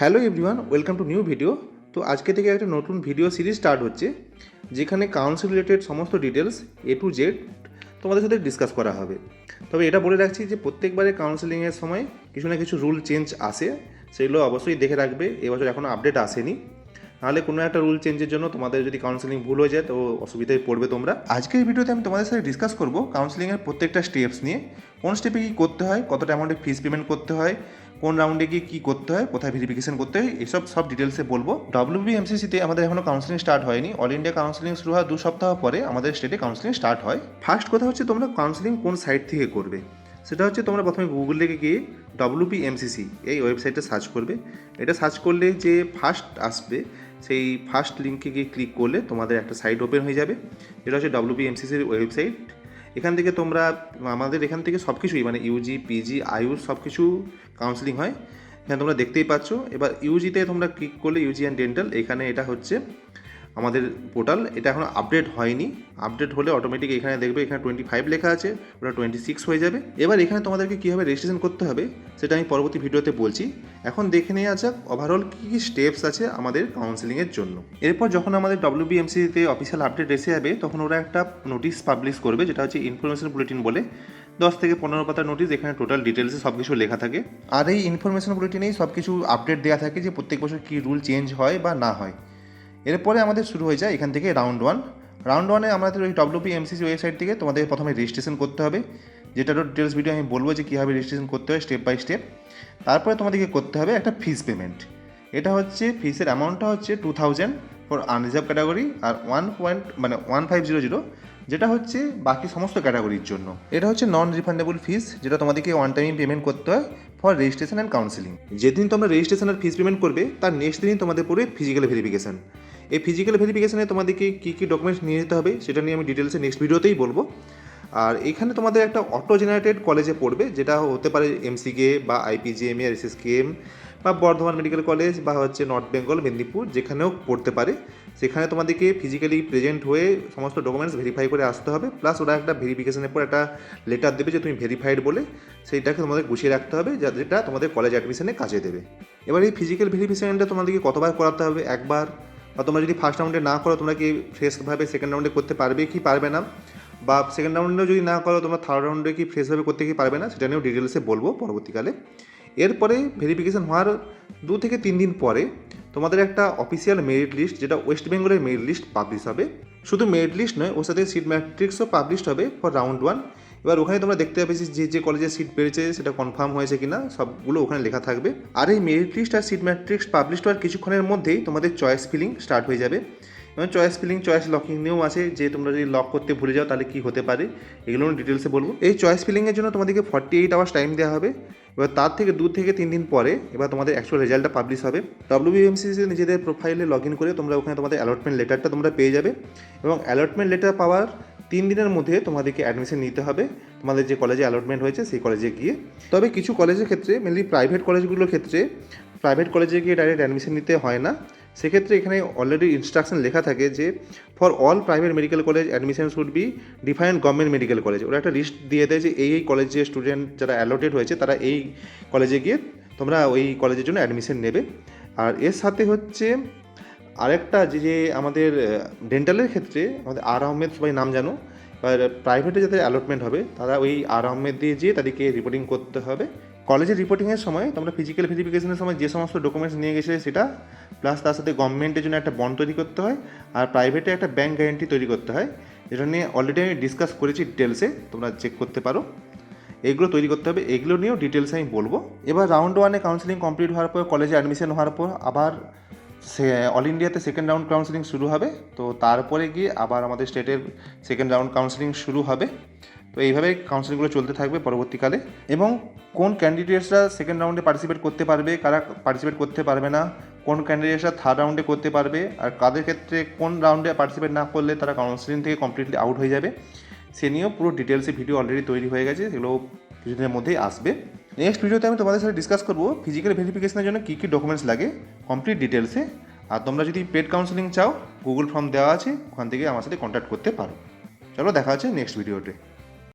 Hello everyone, welcome to new video. তো আজকে থেকে একটা নতুন ভিডিও সিরিজ স্টার্ট হচ্ছে, যেখানে কাউন্সিল রিলেটেড সমস্ত ডিটেলস এ টু জেড তোমাদের সাথে ডিসকাস করা হবে। তবে এটা বলে রাখছি যে প্রত্যেকবারে কাউন্সেলিংয়ের সময় কিছু না কিছু রুল চেঞ্জ আসে, সেগুলো অবশ্যই দেখে রাখবে। এবছর এখনও আপডেট আসেনি, নাহলে কোনো একটা রুল চেঞ্জের জন্য তোমাদের যদি কাউন্সেলিং ভুল হয়ে যায় তো অসুবিধায় পড়বে তোমরা। আজকের ভিডিওতে আমি তোমাদের সাথে ডিসকাস করব কাউন্সেলিংয়ের প্রত্যেকটা স্টেপস নিয়ে, কোন স্টেপে কী করতে হয়, কতটা অ্যামাউন্টে ফিস পেমেন্ট করতে হয়, কোন রাউন্ডে গিয়ে কী করতে হয়, কোথায় ভেরিফিকেশন করতে হয়, এসব সব ডিটেলসে বলবো। WBMCCতে আমাদের এখনও কাউন্সেলিং স্টার্ট হয়নি। অল ইন্ডিয়া কাউন্সেলিং শুরু হওয়ার 2 সপ্তাহ পরে আমাদের স্টেটে কাউন্সেলিং স্টার্ট হয়। ফার্স্ট কথা হচ্ছে তোমরা কাউন্সেলিং কোন সাইট থেকে করবে, সেটা হচ্ছে তোমরা প্রথমে গুগল থেকে গিয়ে WBMCC এই ওয়েবসাইটে সার্চ করবে। এটা সার্চ করলে যে ফার্স্ট আসবে সেই ফার্স্ট লিঙ্কে গিয়ে ক্লিক করলে তোমাদের একটা সাইট ওপেন হয়ে যাবে, যেটা হচ্ছে WBMCCর ওয়েবসাইট। এখান থেকে তোমরা আমাদের এখান থেকে সব কিছুই মানে ইউজি, পিজি, আয়ুষ সব কিছু কাউন্সেলিং হয়, এখানে তোমরা দেখতেই পাচ্ছ। এবার ইউজিতে তোমরা ক্লিক করলে ইউজি অ্যান্ড ডেন্টাল, এখানে এটা হচ্ছে আমাদের পোর্টাল। এটা এখনও আপডেট হয়নি, আপডেট হলে অটোমেটিক এখানে দেখবে এখানে 25 লেখা আছে, ওটা 26 হয়ে যাবে। এবার এখানে তোমাদেরকে কীভাবে রেজিস্ট্রেশন করতে হবে সেটা আমি পরবর্তী ভিডিওতে বলছি। এখন দেখে নেওয়া যাক ওভারঅল কী কী স্টেপস আছে আমাদের কাউন্সেলিংয়ের জন্য। এরপর যখন আমাদের WBMCতে অফিসিয়াল আপডেট এসে যাবে তখন ওরা একটা নোটিশ পাবলিশ করবে, যেটা হচ্ছে ইনফরমেশন বুলেটিন বলে। 10 থেকে 15 পাতার নোটিশ, এখানে টোটাল ডিটেলসে সব কিছু লেখা থাকে। আর এই ইনফরমেশন বুলেটিনেই সব কিছু আপডেট দেওয়া থাকে যে প্রত্যেক বছর কী রুল চেঞ্জ হয় বা না হয়। এরপরে আমাদের শুরু হয়ে যায় এখান থেকে রাউন্ড 1। রাউন্ড 1-এ আমাদের ওই WBMCC ওয়েবসাইট থেকে তোমাদের প্রথমে রেজিস্ট্রেশন করতে হবে, যেটারও ডিটেলস ভিডিও আমি বলবো যে কীভাবে রেজিস্ট্রেশন করতে হয় স্টেপ বাই স্টেপ। তারপরে তোমাদেরকে করতে হবে একটা ফিস পেমেন্ট। এটা হচ্ছে ফিসের অ্যামাউন্টটা হচ্ছে 2000 ফর আনরিজার্ভ ক্যাটাগরি, আর 1500 যেটা হচ্ছে বাকি সমস্ত ক্যাটাগরির জন্য। এটা হচ্ছে নন রিফান্ডেবল ফিস, যেটা তোমাদেরকে ওয়ান টাইম পেমেন্ট করতে হয় ফর রেজিস্ট্রেশন অ্যান্ড কাউন্সেলিং। যেদিন তোমরা রেজিস্ট্রেশন আর ফিস পেমেন্ট করবে তার নেক্সট দিনই তোমাদের পড়বে ফিজিক্যাল ভেরিফিকেশান। এই ফিজিক্যাল ভেরিফিকেশানে তোমাদেরকে কী কী ডকুমেন্টস নিয়ে যেতে হবে সেটা নিয়ে আমি ডিটেলসে নেক্সট ভিডিওতেই বলবো। আর এখানে তোমাদের একটা অটো জেনারেটেড কলেজে পড়বে, যেটা হতে পারে MCK বা IPGMA আর SSKM বা বর্ধমান মেডিকেল কলেজ বা হচ্ছে নর্থ বেঙ্গল মেদিনীপুর, যেখানেও পড়তে পারে। সেখানে তোমাদেরকে ফিজিক্যালি প্রেজেন্ট হয়ে সমস্ত ডকুমেন্টস ভেরিফাই করে আসতে হবে, প্লাস ওরা একটা ভেরিফিকেশনের পর একটা লেটার দেবে যে তুমি ভেরিফাইড বলে, সেইটাকে তোমাদের গুছিয়ে রাখতে হবে, যেটা তোমাদের কলেজ অ্যাডমিশনে কাজে দেবে। এবার এই ফিজিক্যাল ভেরিফিকেশনটা তোমাদেরকে কতবার করাতে হবে, একবার, বা তোমরা যদি ফার্স্ট রাউন্ডে না করো তোমরা কি ফ্রেশভাবে সেকেন্ড রাউন্ডে করতে পারবে কি পারবে না, বা সেকেন্ড রাউন্ডেও যদি না করো তোমরা থার্ড রাউন্ডে কি ফ্রেশভাবে করতে কি পারবে না, সেটা নিয়েও ডিটেলসে বলবো পরবর্তীকালে। এরপরে ভেরিফিকেশন হওয়ার 2 থেকে 3 দিন পরে তোমাদের একটা অফিসিয়াল মেরিট লিস্ট, যেটা ওয়েস্ট বেঙ্গলের মেরিট লিস্ট পাবলিশ হবে। শুধু মেরিট লিস্ট নয়, ওর সাথে সিট ম্যাট্রিক্সও পাবলিশ হবে ফর রাউন্ড 1। এবার ওখানে তোমরা দেখতে পাবে যে যে কলেজে সিট পেয়েছে সেটা কনফার্ম হয়েছে কিনা, সবগুলো ওখানে লেখা থাকবে। আর এই মেরিট লিস্ট আর সিট ম্যাট্রিক্স পাবলিশ হওয়ার কিছুক্ষণের মধ্যেই তোমাদের চয়েস ফিলিং স্টার্ট হয়ে যাবে। এবং চয়েস ফিলিং, চয়েস লকিং নিয়েও আছে, যে তোমরা যদি লক করতে ভুলে যাও তাহলে কী হতে পারে, এগুলো ডিটেলসে বলবো। এই চয়েস ফিলিংয়ের জন্য তোমাদেরকে 48 আওয়ার্স টাইম দেওয়া হবে। এবার তার থেকে 2 থেকে 3 দিন পরে এবার তোমাদের অ্যাকচুয়াল রেজাল্টটা পাবলিশ হবে। WBMCC নিজেদের প্রোফাইলে লগ ইন করে তোমরা ওখানে তোমাদের অ্যালটমেন্ট লেটারটা তোমরা পেয়ে যাবে, এবং অ্যালটমেন্ট লেটার পাওয়ার 3 দিনের মধ্যে তোমাদেরকে অ্যাডমিশন নিতে হবে তোমাদের যে কলেজে অ্যালটমেন্ট হয়েছে সেই কলেজে গিয়ে। তবে কিছু কলেজের ক্ষেত্রে, মেনলি প্রাইভেট কলেজগুলোর ক্ষেত্রে, প্রাইভেট কলেজে গিয়ে ডাইরেক্ট অ্যাডমিশন নিতে হয় না। সেক্ষেত্রে এখানে অলরেডি ইনস্ট্রাকশন লেখা থাকে যে for all private medical college admission should be defined government medical college. ওরা একটা লিস্ট দিয়ে দেয় যে এই কলেজের স্টুডেন্ট যারা অ্যালটেড হয়েছে তারা এই কলেজে গিয়ে তোমরা ওই কলেজের জন্য অ্যাডমিশন নেবে। আর এর সাথে হচ্ছে আরেকটা যে আমাদের ডেন্টালের ক্ষেত্রে আমাদের আর আহমেদ, সবাই নাম জানো। এবার প্রাইভেটে যাদের অ্যালটমেন্ট হবে তারা ওই আর আহমেদ দিয়ে যেয়ে তাদেরকে রিপোর্টিং করতে হবে। কলেজের রিপোর্টিংয়ের সময় তোমরা ফিজিক্যাল ভেরিফিকেশনের সময় যে সমস্ত ডকুমেন্টস নিয়ে গেছিলে সেটা, প্লাস তার সাথে গভর্নমেন্টের জন্য একটা বন্ড তৈরি করতে হয়, আর প্রাইভেটে একটা ব্যাঙ্ক গ্যারেন্টি তৈরি করতে হয়, যেটা নিয়ে অলরেডি আমি ডিসকাস করেছি ডিটেলসে, তোমরা চেক করতে পারো। এগুলো তৈরি করতে হবে, এগুলো নিয়েও ডিটেলসে আমি বলবো। এবার রাউন্ড 1-এ কাউন্সেলিং কমপ্লিট হওয়ার পর, কলেজে অ্যাডমিশন হওয়ার পর আবার অল ইন্ডিয়াতে সেকেন্ড রাউন্ড কাউন্সেলিং শুরু হবে। তো তারপরে গিয়ে আবার আমাদের স্টেটের সেকেন্ড রাউন্ড কাউন্সেলিং শুরু হবে। তো এইভাবে কাউন্সেলিংগুলো চলতে থাকবে পরবর্তীকালে। এবং কোন ক্যান্ডিডেটসরা সেকেন্ড রাউন্ডে পার্টিসিপেট করতে পারবে, কারা পার্টিসিপেট করতে পারবে না, কোন ক্যান্ডিডেটসরা থার্ড রাউন্ডে করতে পারবে, আর কাদের ক্ষেত্রে কোন রাউন্ডে পার্টিসিপেট না করলে তারা কাউন্সেলিং থেকে কমপ্লিটলি আউট হয়ে যাবে, সে নিয়েও পুরো ডিটেলসে ভিডিও অলরেডি তৈরি হয়ে গেছে, সেগুলো কিছুদিনের মধ্যেই আসবে। নেক্সট ভিডিওতে আমি তোমাদের সাথে ডিসকাস করবো ফিজিক্যাল ভেরিফিকেশনের জন্য কী কী ডকুমেন্টস লাগে কমপ্লিট ডিটেলসে। আর তোমরা যদি পেড কাউন্সেলিং চাও, গুগল ফর্ম দেওয়া আছে, ওখান থেকে আমার সাথে কন্ট্যাক্ট করতে পারো। চলো দেখা হচ্ছে নেক্সট ভিডিওতে।